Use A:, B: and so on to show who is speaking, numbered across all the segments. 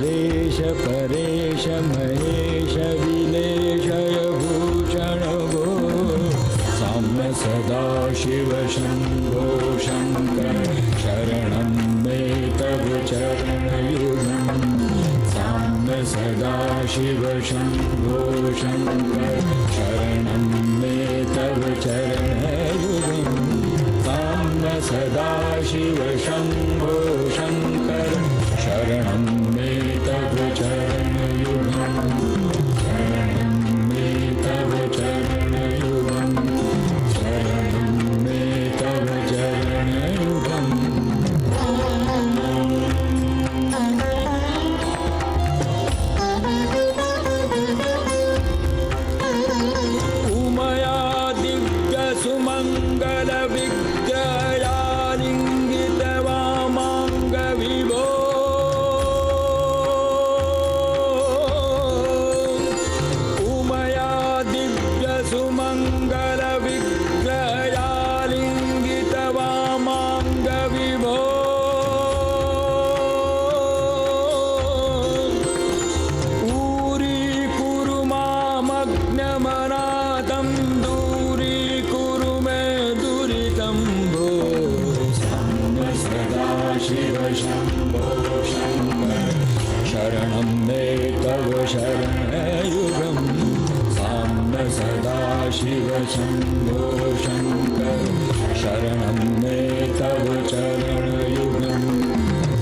A: हरेश परेश महेश विलेशय भूषण भो साम्य सदा शिव शंभो शंकर शरणं मे तव चरणयुगम् साम्य सदा शिव शंभो शंकर शरणं मे तव चरणयुगम् साम्य सदा शिव शंभो शंकर शरणं मे तव चरणयुगम् शरणं मे तव चरणयुगम् शरणं मे तव चरणयुगम् उमया दिव्य सुमंगल विग्रहालिंगित वामांग विभो उमया दिव्य सुमंगल विग्रहालिंगित वामांग विभो ऊरी मामग्नमनाथं दूरीकुरु मे दुरितं भो साम्य सदा शिव शंभो शंकर शरणं मे तव शरणयुगम् साम्य सदा शिव शंभो शंकर शरणं मे तव चरणयुगम्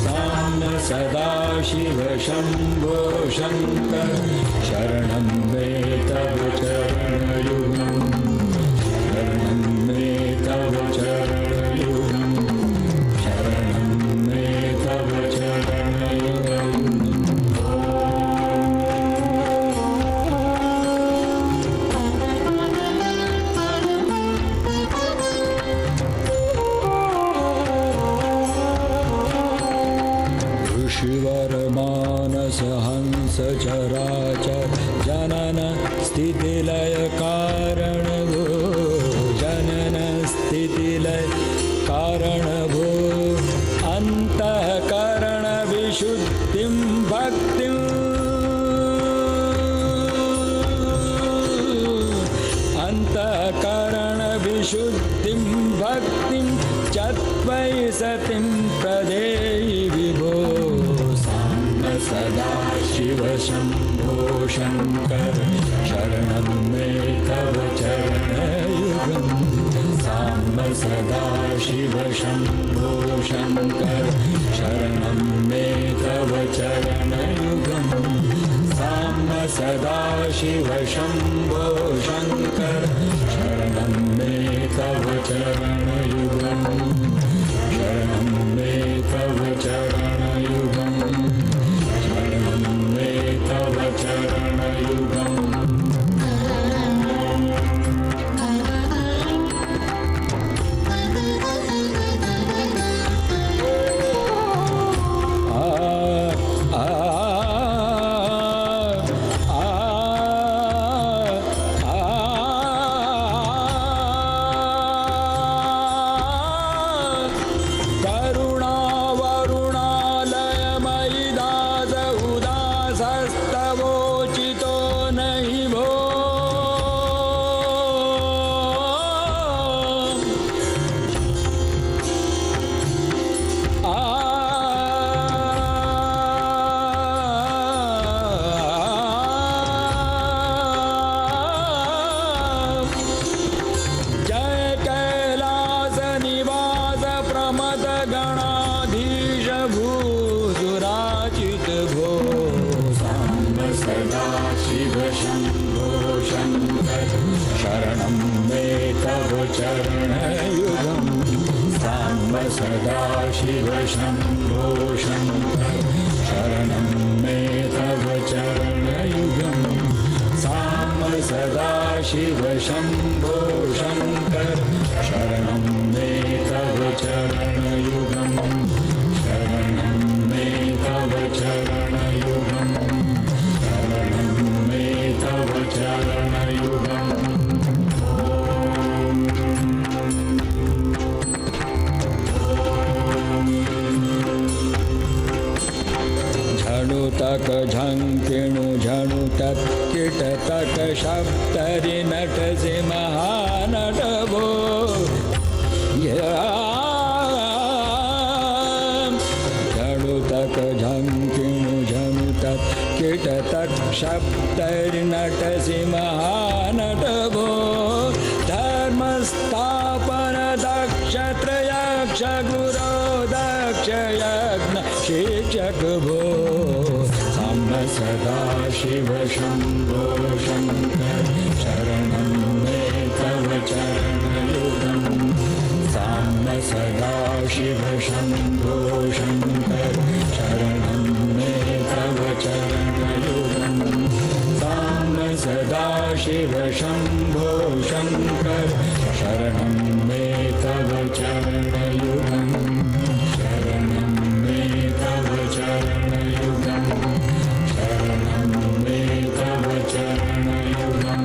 A: साम्य सदा शिव शंभो शंकर शरणं मे तव चरणयुगम् शरणं मे तव चरणयुगम् शरणं मे तव चरणयुगम् ऋषिवर मानस हंस चराचर जनन स्थितिलय कारण भो जनन स्थितिलय कारण भो अंतःकरण विशुद्धिं भक्तिं अंतःकरण विशुद्धिं भक्तिं चत्वै सतिं प्रदेहि विभो साम्य सदा शिव शंभो शंकर शरणं मे तव चरणयुगम् साम्य सदा शिव शंभो शंकर शरणं मे तव चरणयुगम् साम्य सदा शिव शंभो शंकर शरणं मे तव चरणयुगम् शरणं मे तव चरणयुगम् शरणं मे तव चरणयुगम् स्तवोचितो नहि भो जय कैलास निवास प्रमद गणाधीश भूसुराचित भो सदा शिव शंभो शंकर शरणं मे तव चरणयुगम् साम्य सदा शिव शंभो शंकर शरणं मे तव चरणयुगम् साम्य सदा शिव शंभो शंकर शरणं मे तव चरणयुगम् शरणं मे तव चरणयुगम् शरणं मे तव चरणयुगम् ತಕ ಝಂಕಿಣು ಝಣು ತತ್ ಕಿಟ ತಕ ಶಬ್ದರಿ ನಟಸಿ ಮಹಾನಟವೋ ಝಣು ತಕ ಝಂಕಿಣು ಝಣು ತತ್ ಕಿಟ ತತ್ ಶಬ್ದರಿ ನಟಸಿ ಮಹಾನಟವೋ ಧರ್ಮಸ್ಥಾಪನ ದಕ್ಷ ತ್ರಯಕ್ಷ ಗುರೋ ದಕ್ಷ ಯಜ್ಞ ಶಿಕ್ಷಕ ಭೋ ಸಾಂಬ ಸದಾ ಶಿವ ಶಂಭೋ ಶಂಕರ ಶರಣಂ ಮೇ ತವ ಚರಣಯುಗಂ ಸಾಂಬ ಸದಾ ಶಿವ ಶಂಭೋ ಶಂಕರ ಶರಣಂ ಮೇ ತವ ಚರಣಯುಗಂ ಸಾಂಬ ಸದಾ ಶಿವ ಶಂಭೋ ಶಂಕರ ಶರಣಂ ಮೇ ತವ ಚರಣಯುಗಂ ಶರಣಂ ಮೇ ತವ ಚರಣಯುಗಂ ಶರಣಂ ಮೇ ತವ ಚರಣಯುಗಂ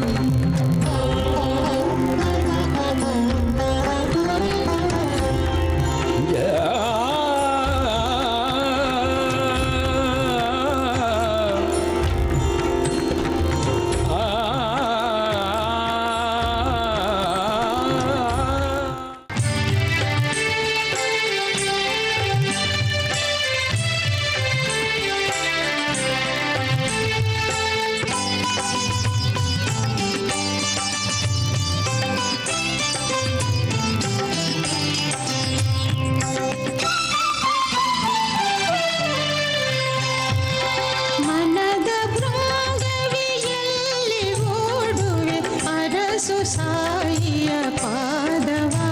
B: ಸಾಯಿಯ ಪಾದವಾ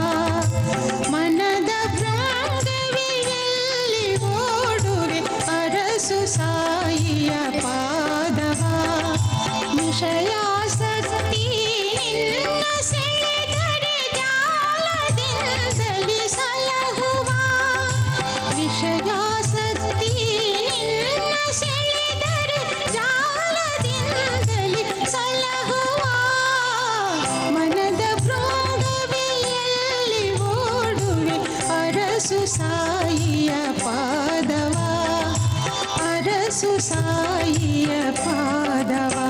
B: ಮನದ ಭ್ರಾಂಗವಿಯಲ್ಲಿ ಓಡುವೆ ಅರಸು ಸಾಯಿಯ ಪಾದವಾ ವಿಷಯಾಸಕ್ತಿ ನಿನ್ನ ಸೆಳೆದರೆ ಜಾಲದಿಂದಲಿ ಸಲಹುವ ವಿಷಯಾಸಕ್ತಿ ನಿನ್ನ ಸೆಳೆದರೆ ಜಾಲದಿಂದಲಿ ಸಲಹುವ ಮನದ ಭ್ರಾಂಗವಿಯಲ್ಲಿ ಓಡುವೆ ಅರಸು ಸಾಯಿಯ ಪಾದವಾ ಅರಸು ಸಾಯಿಯ ಪಾದವಾ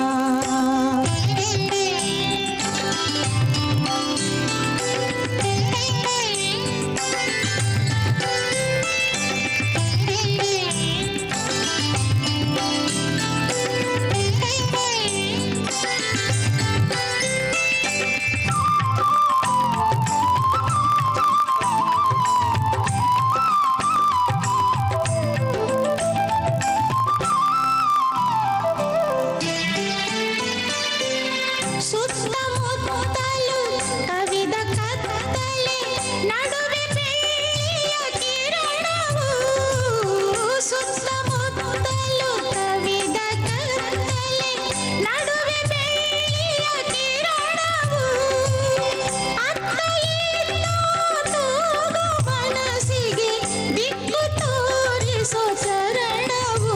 B: ಸುತ್ತಮುತ್ತಲು ಕವಿದ ಕತ್ತಲೆ ನಡುವೆ ಬೆಳ್ಳಿಯ ಕಿರಣವು ಸುತ್ತಮುತ್ತಲು ಕವಿದ ಕತ್ತಲೆ ನಡುವೆ ಬೆಳ್ಳಿಯ ಕಿರಣವು ಅತ್ತ ಇತ್ತ ತೂಗು ಮನಸ್ಸಿಗೆ ದಿಕ್ಕು ತೋರಿಸೋ ಚರಣವು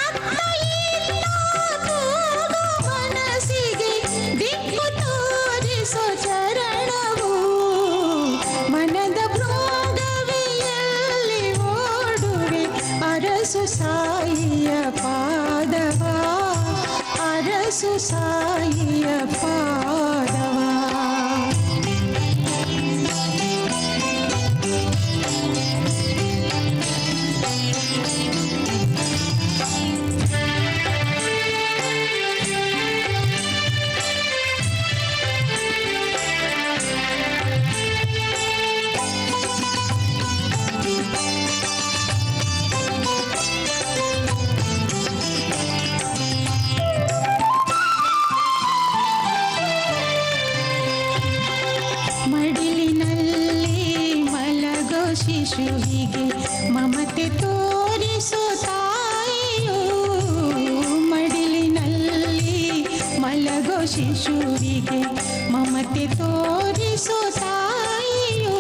B: ಅತ್ತ ಇತ್ತ ತೂಗು ಮನಸ್ಸಿಗೆ ದಿಕ್ಕು ತೋರಿಸೋ ಚರಣವು ಮನದ ಭ್ರಾಂಗವಿಯಲ್ಲಿ ಓಡುವೆ ಅರಸು ಸಾಯಿಯ ಪಾದವಾ ಅರಸು ಸಾಯಿಯ ಪಾದವಾ ಮಡಿಲಿನಲ್ಲಿ ಮಲಗೋ ಶಿಶುವಿಗೆ ಮಮತೆ ತೋರಿಸೋ ತಾಯಿಯು ಮಡಿಲಿನಲ್ಲಿ ಮಲಗೋ ಶಿಶುವಿಗೆ ಮಮತೆ ತೋರಿಸೋ ತಾಯಿಯು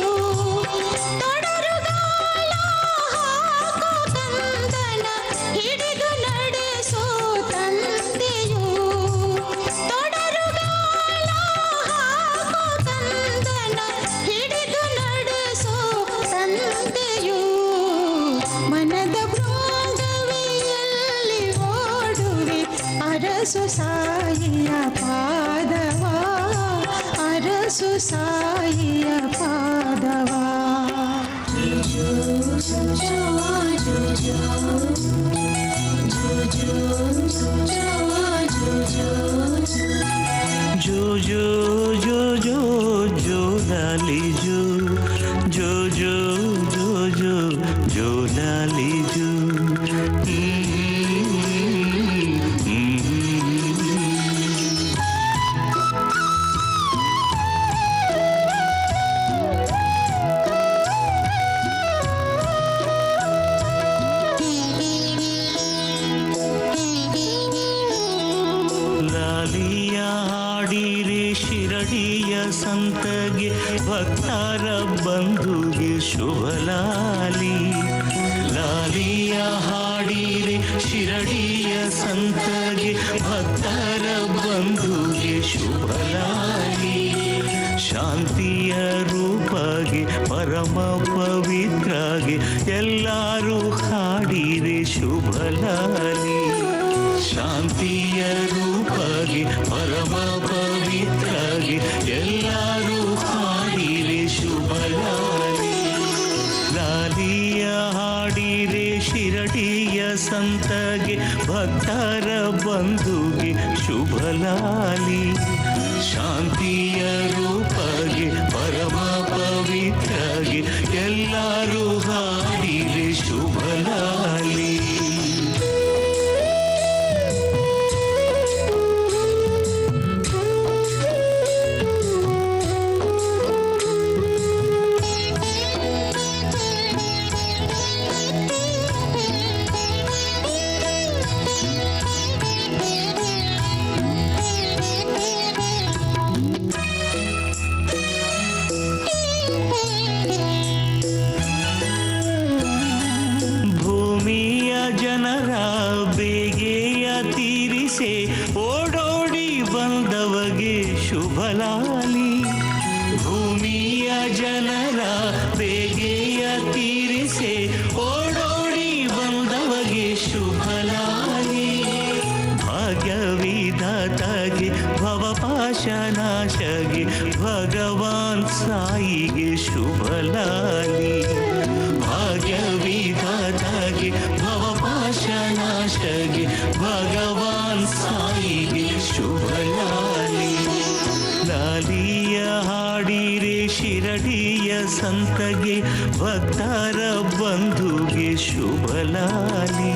B: ತೊಡರುಗಾಲ ಹಾಕೋ ಕಂದನ ಹಿಡಿದು ನಡೆಸೋ ತಂದೆಯು ತೊಡರುಗಾಲ ಹಾಕೋ ಕಂದನ ಹಿಡಿದು ನಡೆಸೋ ತಂದೆಯು ಮನದ ಭ್ರಾಂಗವಿಯಲ್ಲಿ ಅರಸು ಸಾಯಿಯ ಪಾದವಾ ಅರಸು ಸಾಯಿಯ ಪಾದವಾ
C: जो जो जो जो जो लाली जो जो जो जो जो जो लाली जो ಶಿರಡಿಯ ಸಂತಗೆ ಭಕ್ತರ ಬಂಧುಗೆ ಶುಭ ಲಾಲಿ ಲಾಲಿಯ ಹಾಡಿರೆ ಶಿರಡಿಯ ಸಂತಗೆ ಭಕ್ತರ ಬಂಧುಗೆ ಶುಭ ಲಾಲಿ ಶಾಂತಿಯ ರೂಪಗೆ ಪರಮ ಪವಿತ್ರಗೆ ಎಲ್ಲರೂ ಹಾಡಿರೆ ಶುಭ ಲಾಲಿ ಶಾಂತಿಯ ರೂಪಗೆ ಪರಮ ಪವಿತ್ರಗೆ ಎಲ್ಲರೂ ಹಾಡಿರೆ ಶುಭ ಲಾಲಿ ಲಾಲಿಯ ಹಾಡಿರೆ ಶಿರಡಿಯ ಸಂತಗೆ ಭಕ್ತರ ಬಂಧುಗೆ ಶುಭ ಲಾಲಿ ಶಾಂತಿಯ ರೂಪಗೆ ಪರಮ ಪವಿತ್ರಗೆ ಎಲ್ಲರೂ ಹಾಡಿರೆ ಶುಭ ಲಾಲಿ ಜನರ ಬೇಗೆಯ ತೀರಿಸೆ ಓಡೋಡಿ ಬಂದವಗೆ ಶುಭ ಲಾಲಿ ಭೂಮಿಯ ಜನರ ಬೇಗೆಯ ತೀರಿಸೆ ಓಡೋಡಿ ಬಂದವಗೆ ಶುಭ ಲಾಲಿ ಭಾಗ್ಯವಿಧಾತಗೆ ಭವಪಾಶನಾಶಗೆ ಭಗವಾನ್ ಸಾಯಿಗೆ ಶುಭ ಲಾಲಿ ಭಾಗ್ಯವಿಧಾತಗೆ ಭವಪಾಶನಾಶಗೆ ಭಗವಾನ್ ಸಾಯಿಗೆ ಶುಭ ಲಾಲಿ ಲಾಲಿಯ ಹಾಡಿರೆ ಶಿರಡಿಯ ಸಂತಗೆ ಭಕ್ತರ ಬಂಧುಗೆ ಶುಭ ಲಾಲಿ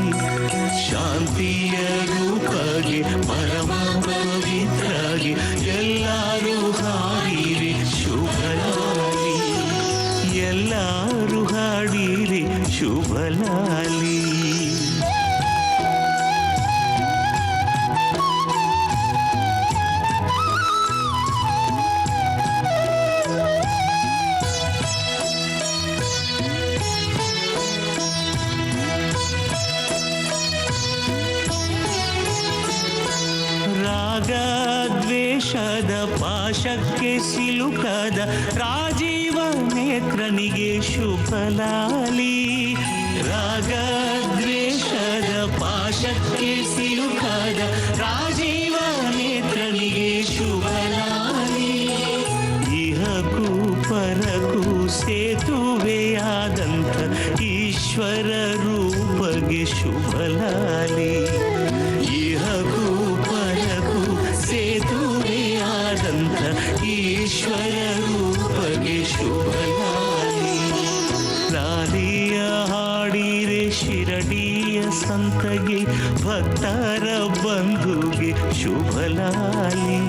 C: ಶಾಂತಿಯ ರೂಪಗೆ ಪರಮ ಪವಿತ್ರಗೆ ಎಲ್ಲರೂ ಹಾಡಿರೆ ಶುಭ ಲಾಲಿ ಎಲ್ಲರೂ ಹಾಡಿರೆ ಶುಭ ಲಾಲಿ ರಾಗದ್ವೇಷದ ಪಾಶಕ್ಕೆ ಸಿಲುಕದ ರಾಜೀವ ನೇತ್ರನಿಗೆ ಶುಭ ಲಾಲಿ ರಾಗದ್ವೇಷದ ಪಾಶಕ್ಕೆ ಸಿಲುಕದ ರಾಜೀವ ನೇತ್ರನಿಗೆ ಶುಭ ಲಾಲಿ ಇಹಕ್ಕೂ ಪರಕ್ಕೂ ಸೇತುವೆಯಾದಂಥ ಈಶ್ವರ ರೂಪಗೆ ಶುಭ ಲಾಲಿ ಇಹಕ್ಕೂ ಪರಕ್ಕೂ ಸೇತುವೆಯಾದಂಥ ಈಶ್ವರ ರೂಪಗೆ ಶುಭ ಲಾಲಿ ಲಾಲಿಯ ಹಾಡಿರೆ ಶಿರಡಿಯ ಸಂತಗೆ ಭಕ್ತರ ಬಂಧುಗೆ ಶುಭ ಲಾಲಿ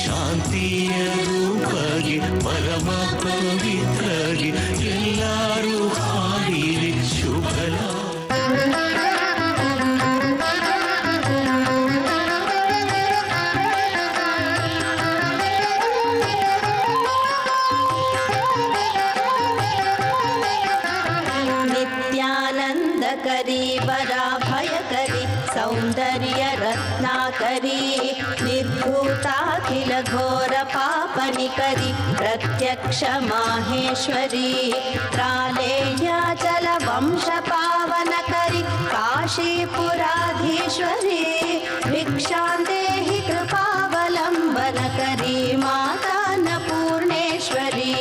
C: ಶಾಂತಿಯ ರೂಪಗೆ ಪರಮ ಪವಿತ್ರಗೆ ಎಲ್ಲರೂ ಹಾಡಿರೆ ಶುಭ ಲಾಲಿ
D: करी बरा भय करी सौंदर्य रत्नाकरी निर्भूताखिल घोर पापनि करी प्रत्यक्ष माहेश्वरी प्रालेया जल वंश पावन करी काशीपुराधीश्वरी भिक्षां देहि कृपावलम्बनकरी माता अन्नपूर्णेश्वरी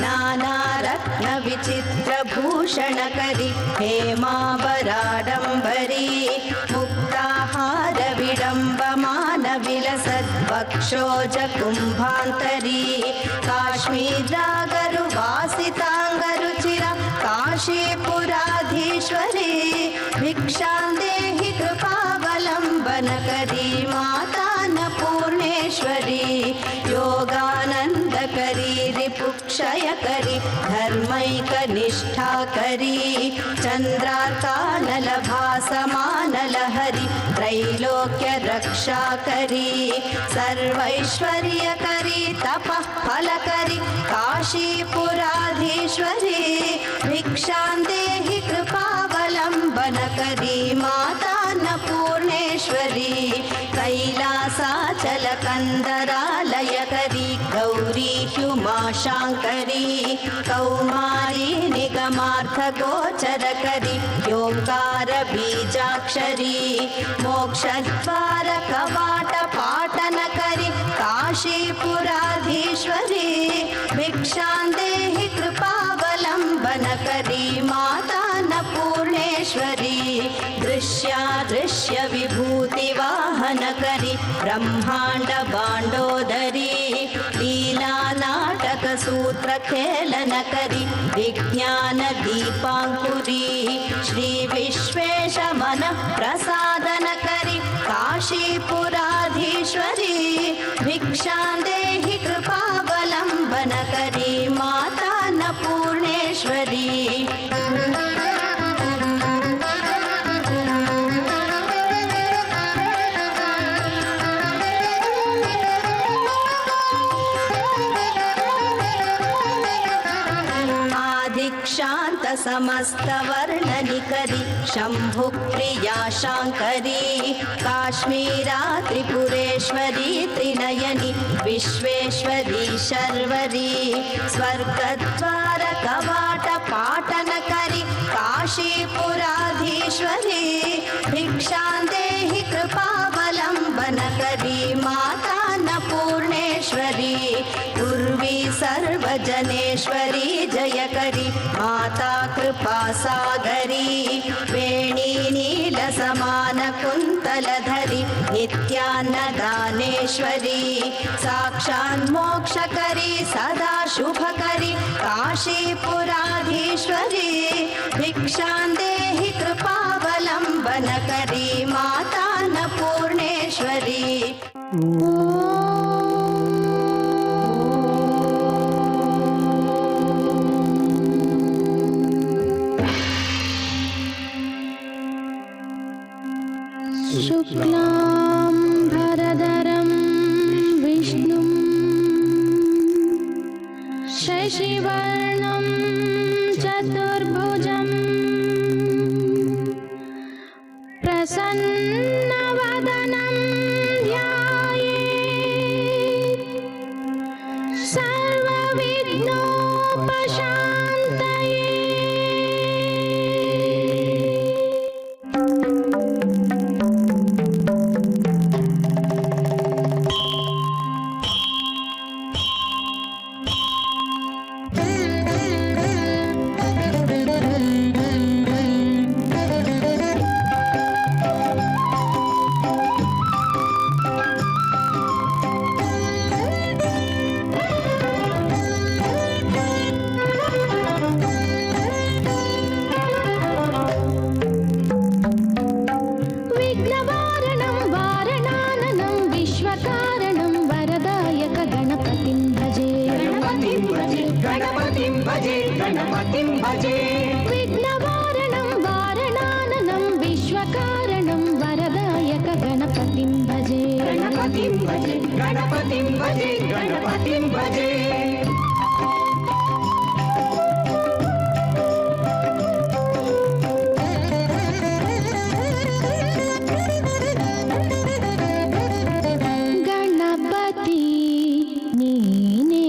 D: नानारत्नविचित्रभूषणकरी हेमाभराडम्बरी मुक्ताहार विडम्बमानविलसद्वक्षोजकुम्भान्तरी काश्मीरागरुवासिताङ्गरुचिर काशीपुराधीश्वरी भिक्षां देहि कृपावलम्बनकरी माता अन्नपूर्णेश्वरी योगानन्दकरी रिपुक्षयकरी धर्मैकनिष्ठाकरी चन्द्रार्कानलभासमानलहरि त्रैलोक्यरक्षाकरी सर्वैश्वर्यकरी तपः फलकरी काशीपुराधीश्वरी भिक्षां देहि कृपावलम्बनकरी माता अन्नपूर्णेश्वरी कैलासाचलकन्दरालयकरी गौरी हुमाशाङ्करी कौमारी निगमार्थगोचरकरी योङ्कारबीजाक्षरी मोक्षद्वारकवाटपाटनकरी काशीपुराधीश्वरी भिक्षां देहि कृपावलम्बनकरी माता अन्नपूर्णेश्वरी दृश्यादृश्यविभूतिवाहनकरी ब्रह्माण्डबाण्डोदरी लीलानाटकसूत्रखेलनकरी विज्ञानदीपाङ्कुरी श्रीविश्वेशमनःप्रसादनकरी काशीपुराधीश्वरी भिक्षां देहि कृपावलम्बनकरी माता अन्नपूर्णेश्वरी शांत समस्त वर्णनिकरी शंभुप्रिया शांकरी काश्मीरा त्रिपुरेश्वरी त्रिनयनी विश्वेश्वरी शर्वरी स्वर्गद्वार कवाट पाटनकरी काशीपुराधीश्वरी भिक्षां देहि कृपावलम्बनकरी माता अन्नपूर्णेश्वरी पूर्वी सर्वजनेश्वरी जयकरी माता कृपासागरी वेणी नीलसमानकुन्तलधरी नित्यान्नदानेश्वरी साक्षान्मोक्षकरी सदा शुभकरी काशीपुराधीश्वरी भिक्षां देहि कृपावलम्बनकरी माता अन्नपूर्णेश्वरी
E: शुक्लां भरधरं विष्णुं शशिवर्णं चतुर्भुजं प्रसन्नवदनं ध्यायेत् सर्वविघ्नोपशान्तये। विघ्नवारणं वारणाननं विश्वकारणं वरदायक गणपतिं भजे। गणपतिं भजे, गणपतिं भजे, गणपतिं भजे। गणपति नीने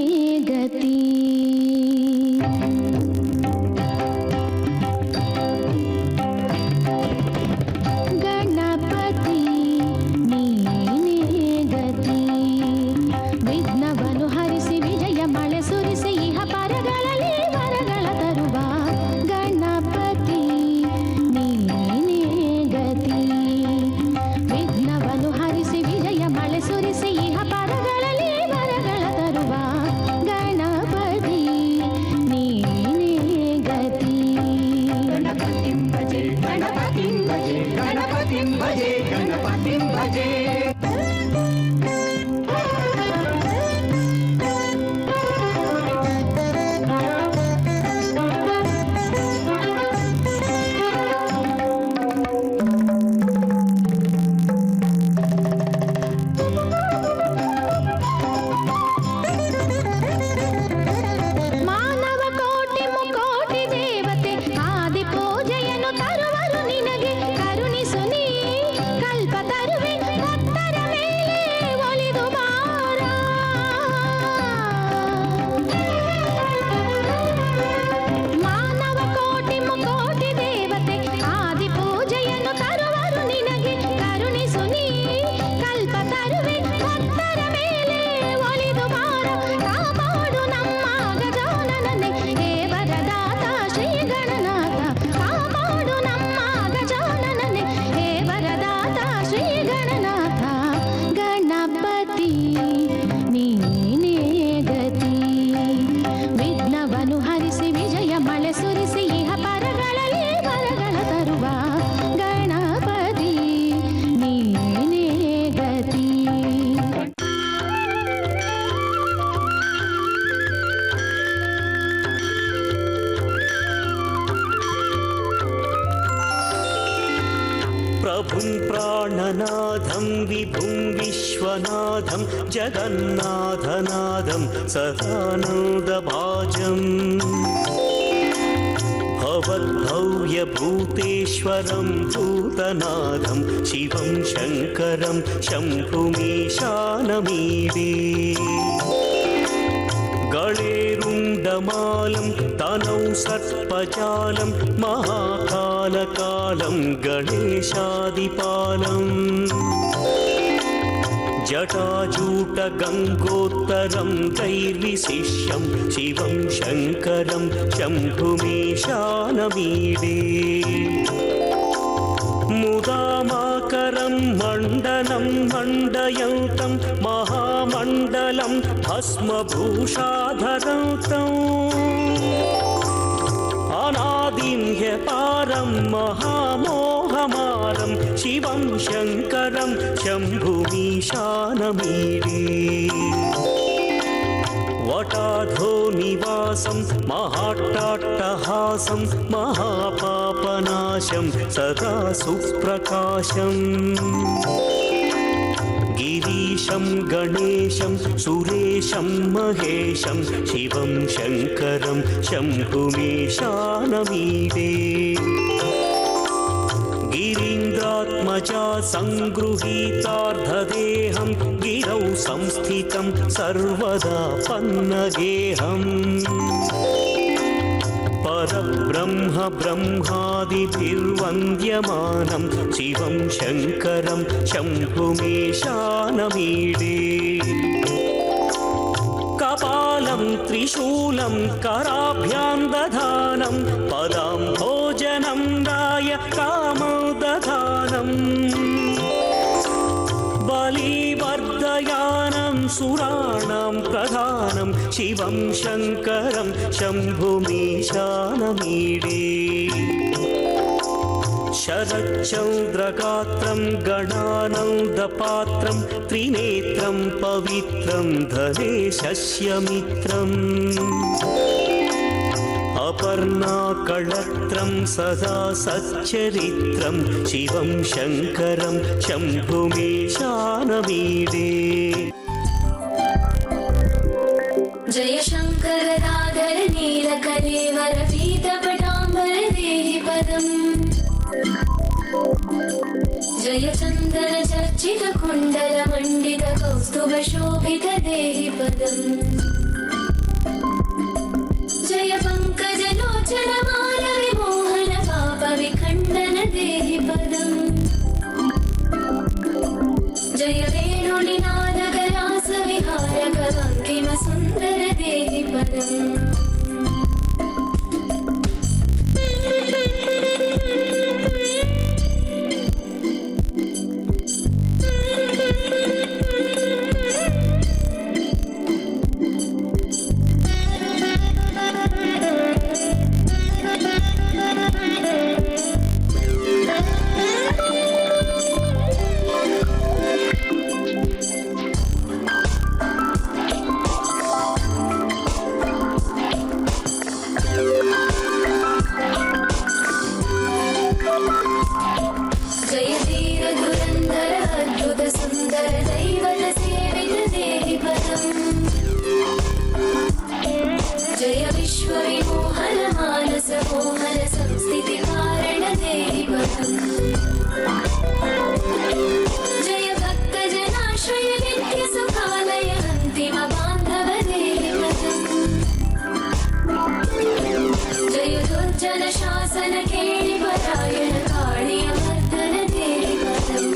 E: गति
F: गणपतिं भजे गणपतिं भजे
E: ಮಾನವ ಕೋಟಿ ಮುಕೋಟಿ ದೇವತೆ ಆದಿ ಪೂಜೆಯನ್ನು ತರುವರು ನಿನಗೆ ಕರುಣಿಸು ನೀ ಕಲ್ಪ ತರುವೆ ಭಕ್ತರ ಮೇಲೆ ಒಲಿದು ಬಾರ ಮಾನವ ಕೋಟಿ ಮುಕೋಟಿ ದೇವತೆ ಆದಿ ಪೂಜೆಯನ್ನು ತರುವರು ನಿನಗೆ ಕರುಣಿಸು ನೀ ಕಲ್ಪ ತರುವೆ ಭಕ್ತರ ಮೇಲೆ ಒಲಿದು ಬಾರ ಕಾಪಾಡು ನಮ್ಮ ಗಜಾನನನೆ ಹೇ ವರದಾತ ಶ್ರೀ ಗಣನಾಥ ಕಾಪಾಡು ನಮ್ಮ ಗಜಾನನನೆ ಹೇ ವರದಾತ ಶ್ರೀ ಗಣನಾಥ ಗಣಪತಿ ನೀನೇ ಗತಿ ವಿಘ್ನವನ್ನು ಹರಿಸಿ ವಿಜಯ ಮಳೆ ಸುರಿಸಿ ಇಹ ಪರಗಳಲ್ಲಿ ವರಗಳ ತರುವ ಗಣಪತಿ ನೀನೇ ಗತಿ
C: प्रभुं प्राणनाथं विभुं विश्वनाथं जगन्नाथनाथं सदानन्दभाजम् भवद्भव्यभूतेश्वरं भूतनाथं शिवं शङ्करं शम्भुमीशानमीडे गणेरुण्डमालं तनौ सर्पजालं महाकालकालं गणेशादिपालम् जटाजूटगङ्गोत्तरं दैर्विशिष्यं शिवं शङ्करं शम्भुमीशानमीडे मुदामाकरं मण्डनं मण्डयन्तं महामण्डलं भस्मभूषाधरन्तम् अनादिं ह्यपारं महामोहमारं शिवं शङ्करं शम्भुमीशानमीडे वटाधो निवासं महाट्टाट्टहासं महापापनाशं सदा सुप्रकाशम् गिरीशं गणेशं सुरेशं महेशं शिवं शङ्करं शम्भुमीशानमीडे गिरीन्द्रात्मजा सङ्गृहीतार्धदेहं गिरौ संस्थितं सर्वदा पन्नगेहम् परब्रह्म ब्रह्मादिभिर्वन्द्यमानं शिवं शङ्करं शम्भुमीशानमीडे कपालं त्रिशूलं कराभ्यां दधानं पदां भोजनं राय कामोदधानम् बलिवर्धयानं सुराणां प्रधानं शिवं शङ्करं शम्भुमीशानमीडे शरच्चन्द्रगात्रं गणानन्दपात्रं त्रिनेत्रं पवित्रं धनेशस्य मित्रम् अपर्णाकळत्रं सदा सच्चरित्रं शिवं शङ्करं शम्भुमीशानमीडे
G: जय शङ्कर दादर नीलकलेवर पीतपटाम्बर देहि पदम् जय चन्दन चर्चित कुण्डल मण्डित कौस्तुभ शोभित देहि पदम् जय पङ्कजलोचन माल विमोहन पाप विखण्डन देहि पदम् जय वेणुनिनाद गरास विहारक अन्तिम सुन्दर देहि पदम् धुरन्धर अद्भुत सुन्दर दैवत सेवित देहि पदम् जय विश्वविमोहन मानस मोहन संस्थिति कारण देहि पदम् जय भक्तजनाश्रय नित्य सुखालय अन्तिम बान्धव देहि पदम् जय दुर्जन शासन केळि परायण काळियमर्दन देहि पदम्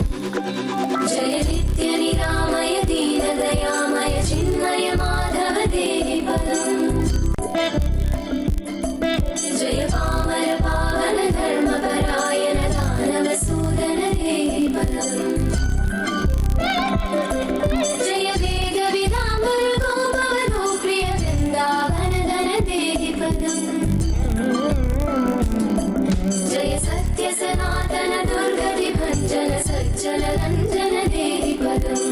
G: जय नित्य निरामय दीनदयामय चिन्मय माधव देहि पदम् जय पामर पावन धर्मपरायण दानव सूदन देहि पदम् जय वेद विदाम्बर गोपवधू प्रिय वृन्दावन धन देहि पदम् जय सत्य सनातन दुर्गति भञ्जन सज्जन रञ्जन देहि पदम्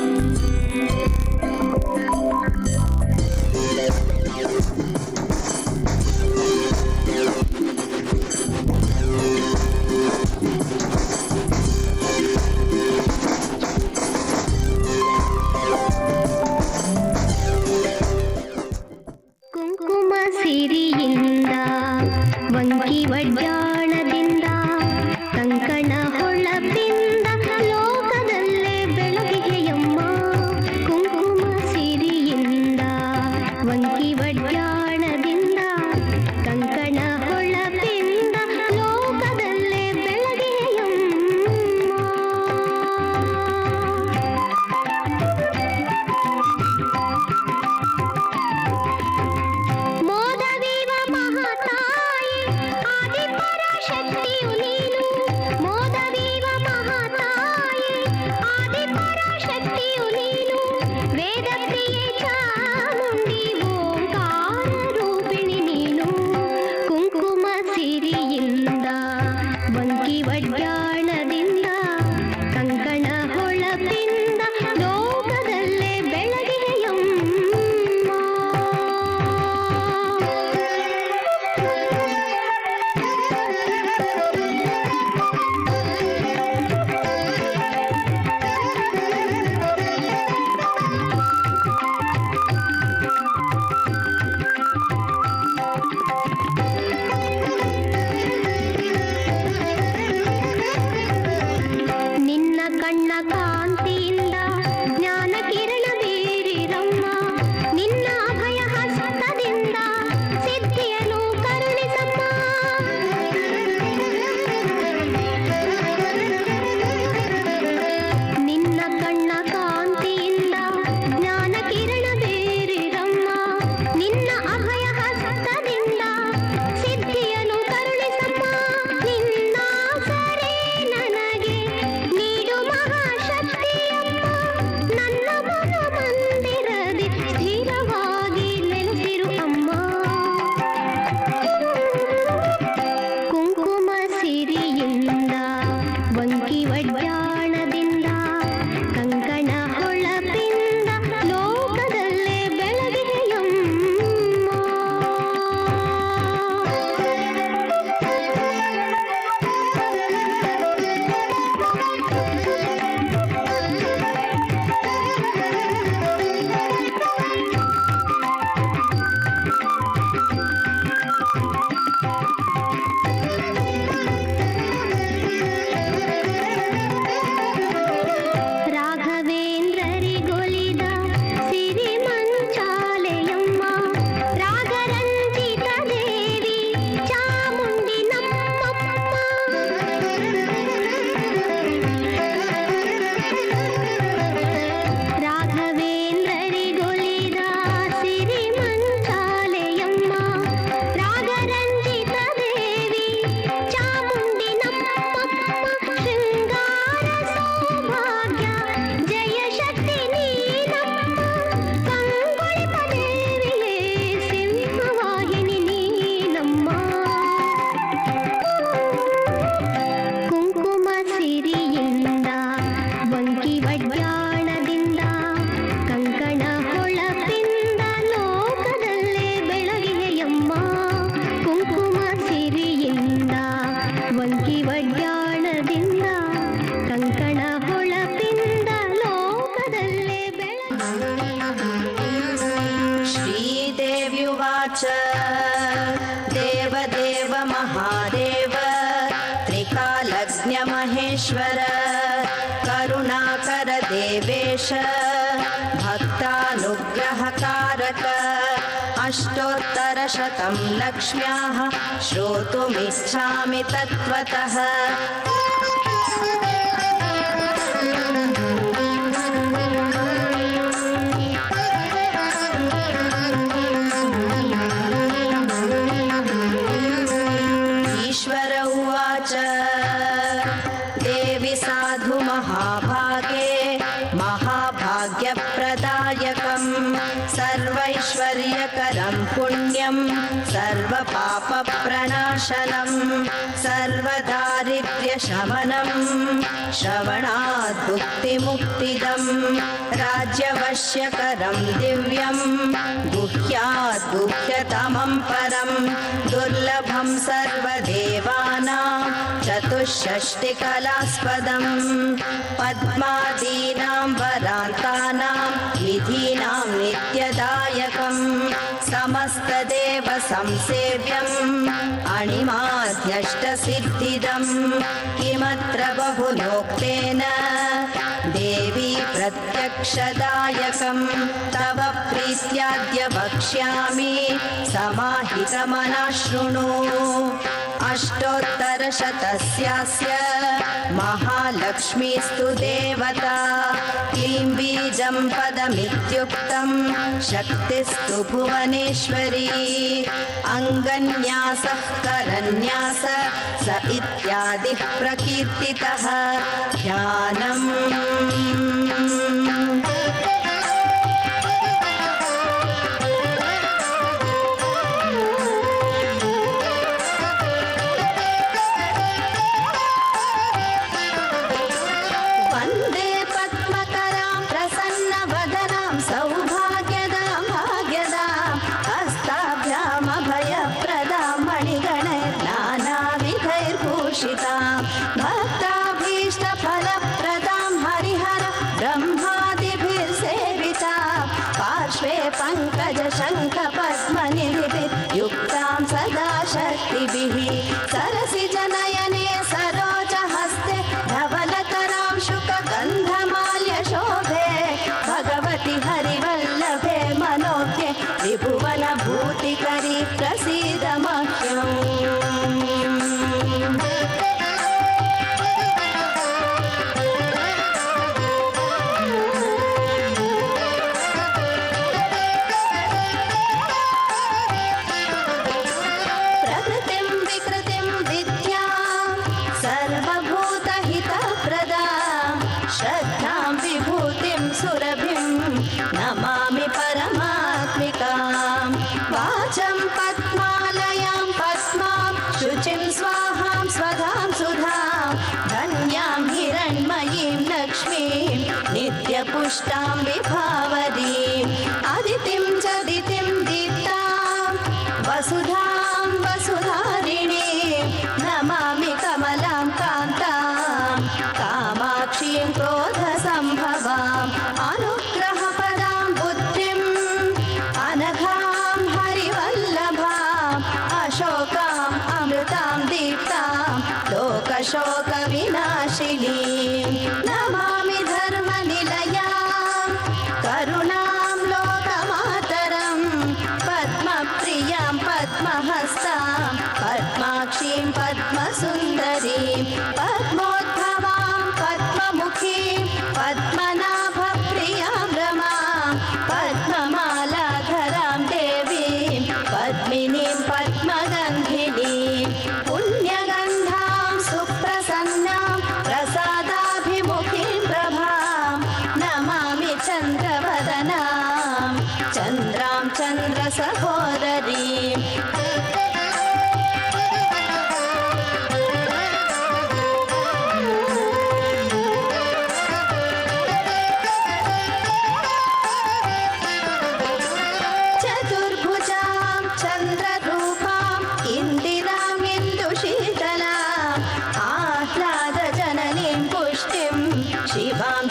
E: ಕುಂಕುಮ ಸಿರಿಯಿಂದ ವಂಕಿ ವಡ್ಯಾಣದಿಂದ ಕಂಕಣ ಹೊಳಪಿಂದ ಲೋಕದಲ್ಲೇ ಬೆಳಗಿಗೆಯಮ್ಮ ಕುಂಕುಮ ಸಿರಿಯಿಂದ ವಂಕಿ ವಡ್ಯಾಣದಿಂದ ಕಂಕಣ ಹೊಳಪಿಂದ ಲೋಕದಲ್ಲೇ ಬೆಳಗಿಗೆಯಮ್ಮ ಮೋದವೀವ ಮಹಾತಾಯಿ ಆದಿಪರಾಶಕ್ತಿಯು ನೀನು ಮೋದವೀವ ಮಹಾತಾಯಿ ಆದಿಪರಾಶಕ್ತಿಯು ನೀನು ವೇದಪ್ರಿಯೆ ಚಾಮುಂಡಿ ಓಂಕಾರ ರೂಪಿಣಿ ನೀನು ಕುಂಕುಮ ಸಿರಿಯಿಂದ ವಂಕಿ ವಡ್ಯಾಣದಿಂದ ಕಂಕಣ ಹೊಳಪಿಂದ ಲೋಕದಲ್ಲೇ ಬೆಳಗಿಗೆಯಮ್ಮ ಒಡ್ಯಾಣದಿಂದ ಕಂಕಣ ಹೊಳಪಿಂದ ಲೋಕದಲ್ಲೇ ಬೆಳಗಿಯಮ್ಮ ಕುಂಕುಮ ಸಿರಿಯಿಂದ ವಂಕಿ ಒಡ್ಯಾಣದಿಂದ ಕಂಕಣ ಹೊಳಪಿಂದ ಲೋಕದಲ್ಲೇ
D: श्रीदेव्युवाच देवदेव महादेव त्रिकालज्ञमहेश्वर करुणाकर देवेश भक्तानुग्रहकारक अष्टोत्तरशतं लक्ष्म्याः श्रोतुमिच्छामि तत्त्वतः ईश्वर उवाच देवि साधु महाभागे महाभाग्यप्रदायकं सर्वैश्वर्यकरं पुण्यं सर्वपापप्रणाशनं सर्वदारिद्र्यशमनं श्रवणात् भुक्तिमुक्तिदं राज्यवश्यकरं दिव्यं गुह्यात् गुह्यतमं परं दुर्लभं सर्वदेवानां चतुष्षष्टिकलास्पदं पद्मादीनां वरान्तानां विधीनां नित्यदायकं समस्तदेव संसेव्यम् अणिमाध्यष्टसिद्धिदं किमत्र बहुनोक्तेन देवी प्रत्यक्षदायकं तव प्रीत्याद्य वक्ष्यामि समाहितमनः शृणु अष्टोत्तरशतस्यास्य महालक्ष्मीस्तु देवता क्लीं बीजं पदमित्युक्तं शक्तिस्तु भुवनेश्वरी अङ्गन्यासः करन्यास स इत्यादिः प्रकीर्तितः ध्यानम् वन्दे पद्मकरां प्रसन्नवदनां सौभाग्यदां भाग्यदां हस्ताभ्यामभयप्रदां मणिगणैर्नानाविधैर्भूषितां भक्ताभीष्टफलप्रदां हरिहर ब्रह्मादिभिर्सेवितां पार्श्वे पङ्कजशङ्खपद्मनिधिभिर्युक्तां सदा शक्तिभिः सरसिजनयने सरोजहस्ते धवलतरां शुकगन्धमाल्यशोभे भगवति हरिवल्लभे मनोज्ञे त्रिभुवनभूतिकरी प्रसीद मह्यम् प्रकृतिं विकृतिं विद्यां सर्वभूतहितप्रदां श्रद्धां विभूतिं सुरभिं नमामि परमात्मिकां वाचं पद्मालयां पद्मां शुचिं स्वाहां स्वधां सुधां धन्यां हिरण्मयीं लक्ष्मीं नित्यपुष्टां विभावरीम् अदितिं च दितिं दीप्तां वसुधां वसुधारिणीं नमामि कमलां कान्तां कामाक्षीं क्रोधसम्भवाम् अनुग्रहपदां बुद्धिम् अनघां हरिवल्लभाम् अशोकाम् अमृतां दीप्तां लोकशोकविनाशिनीं नमामि धर्मनिलयां करुणां लोकमातरं पद्मप्रियां पद्महस्तां पद्माक्षीं पद्मसुन्दरीं पद्मोद्भवां पद्ममुखीं पद्मनाभप्रियां रमां पद्ममालाधरां देवीं पद्मिनीं पद्मगन्धिनीं पुण्यगन्धां सुप्रसन्नां प्रसादाभिमुखीं प्रभां नमामि चन्द्रवदनां चन्द्रां चन्द्रसहोदरीम्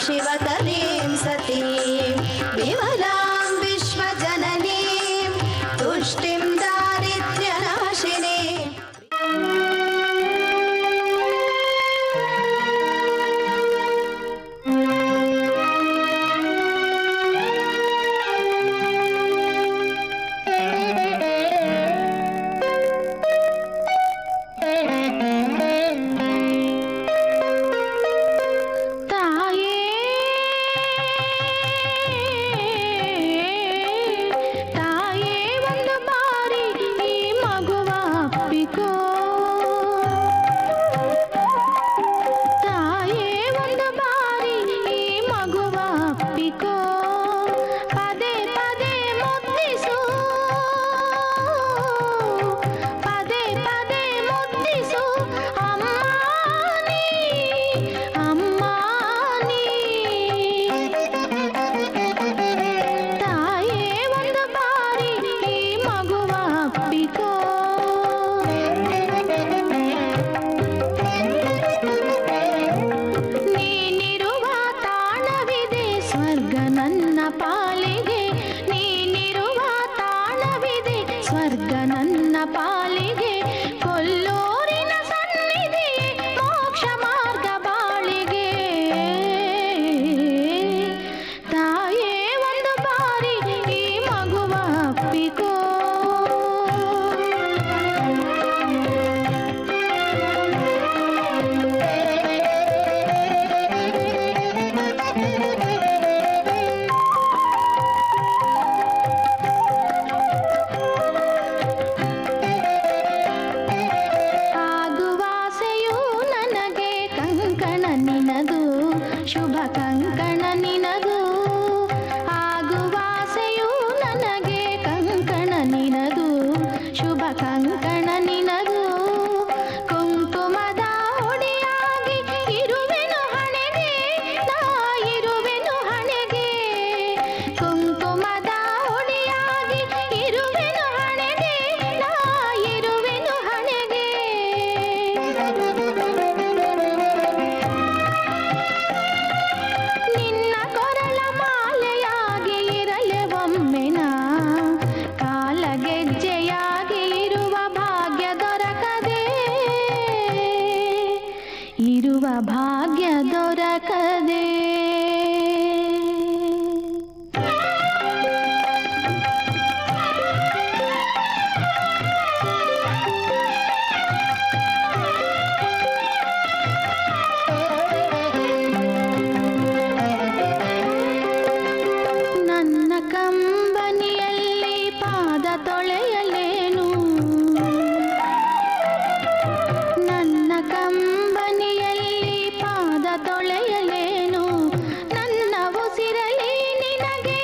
D: शिवतलीं सतीं विमलां विश्वजननीं तुष्टिं दारिद्र्यनाशिनीम्
E: ಭಾಗ್ಯ ದೊರಕದೆ ನನ್ನ ಕಂಬನಿಯಲ್ಲಿ ಪಾದ ತೊಳೆಯಲೇನು ನನ್ನ ಕಂಬನಿಯಲ್ಲಿ ಪಾದ ತೊಳೆಯಲೇನು ನನ್ನ ಉಸಿರಲಿ ನಿನಗೆ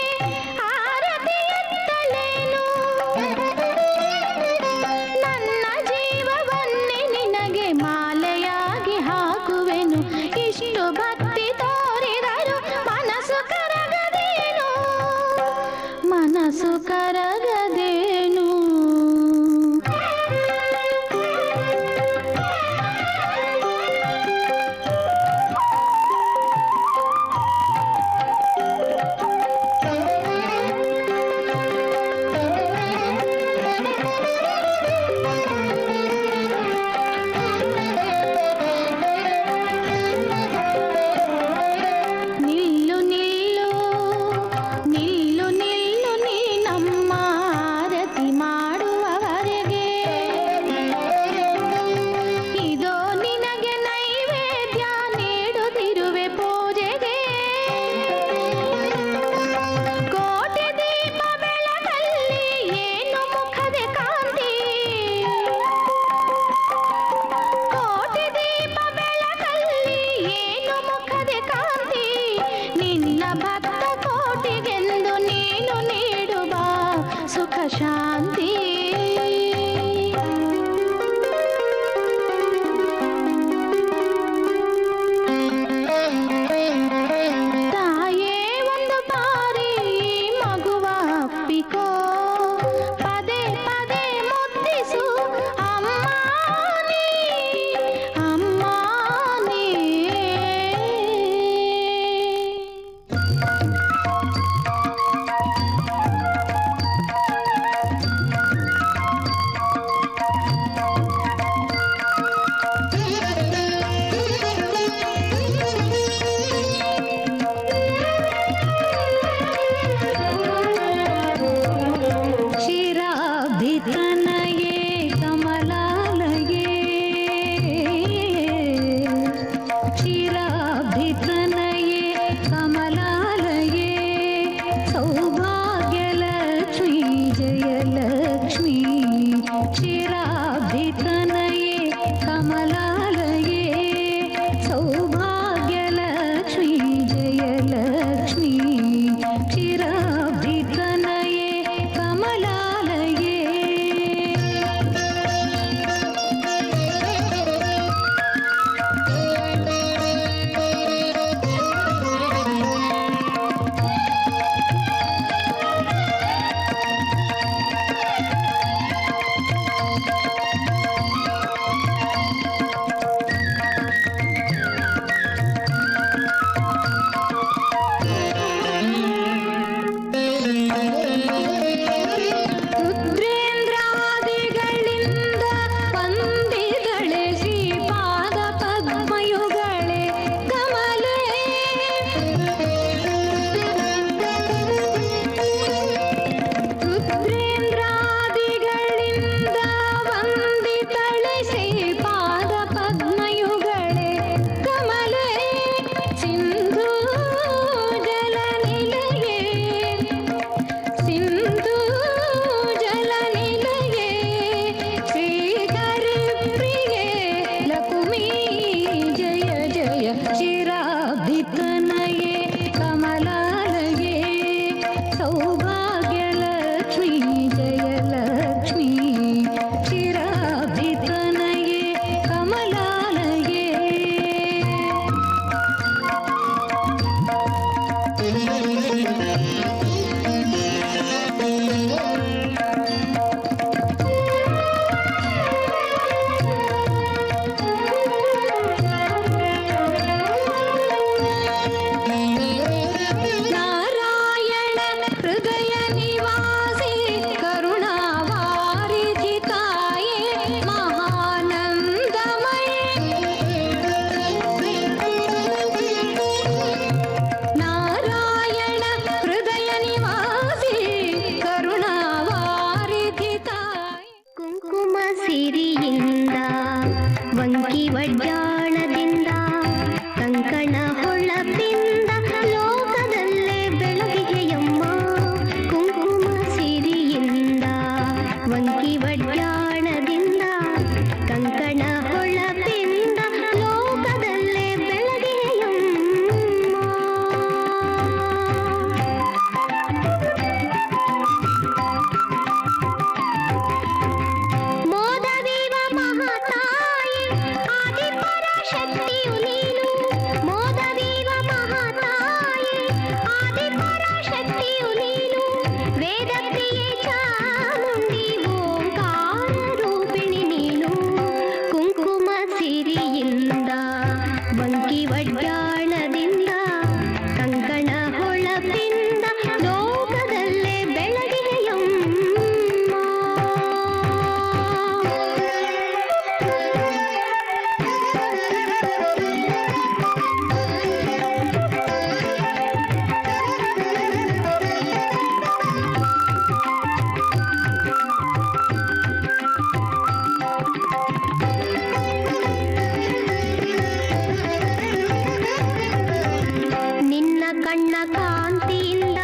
E: ಆರತಿ ಎತ್ತಲೇನು ನನ್ನ ಜೀವವನ್ನೇ ನಿನಗೆ ಮಾಲೆಯಾಗಿ ಹಾಕುವೆನು ಇಷ್ಟು ಭಕ್ತಿ ತೋರಿದರು ಮನಸ್ಸು ಕರಗದೇನು ಮನಸ್ಸು ಕರಗದೇನು ನಿಲ್ಲು ನಿಲ್ಲು ನಿಲ್ಲು ನಿಲ್ಲು ನೀನಮ್ಮ ನಾರಾಯಣ ಹೃದಯ ನಿವಾಸಿ ಕರುಣಾವಾರಿಧಿ ತಾಯೇ ಮಹಾನಂದಮಯೇ ನಾರಾಯಣ ಹೃದಯ ನಿವಾಸಿ ಕರುಣಾವಾರಿಧಿ ತಾಯೇ
H: ಕುಂಕುಮ ಸಿರಿಯಿಂದ ವಂಕಿ ವಡ್ಡಾಣದಿಂದ ಕಂಕಣ ಹೊಳಪಿಂದ ಲೋಕದಲ್ಲೇ ಬೆಳಗಿಗೆಯಮ್ಮ ಕುಂಕುಮ ಸಿರಿಯಿಂದ ವಂಕಿ ವಡ್ಡಾಣದಿಂದ ಕಂಕಣ ಹೊಳಪಿಂದ ಲೋಕದಲ್ಲೇ ಬೆಳಗಿಗೆಯಮ್ಮ ಮೋದವೀವ ಮಹಾತಾಯಿ ಆದಿಪರಾಶಕ್ತಿಯು ನೀನು ಮೋದವೀವ ಮಹಾತಾಯಿ ಆದಿಪರಾಶಕ್ತಿಯು ನೀನು ವೇದಪ್ರಿಯೆ ಚಾಮುಂಡಿ ಓಂಕಾರ ರೂಪಿಣಿ ನೀನು ಕುಂಕುಮ ಸಿರಿಯಿಂದ ವಂಕಿ ವಡ್ಡಾಣದಿಂದ ಕಂಕಣ ಹೊಳಪಿಂದ ಲೋಕದಲ್ಲೇ ಬೆಳಗಿಗೆಯಮ್ಮ ನಿನ್ನ ಕಣ್ಣ ಕಾಂತಿಯಿಂದ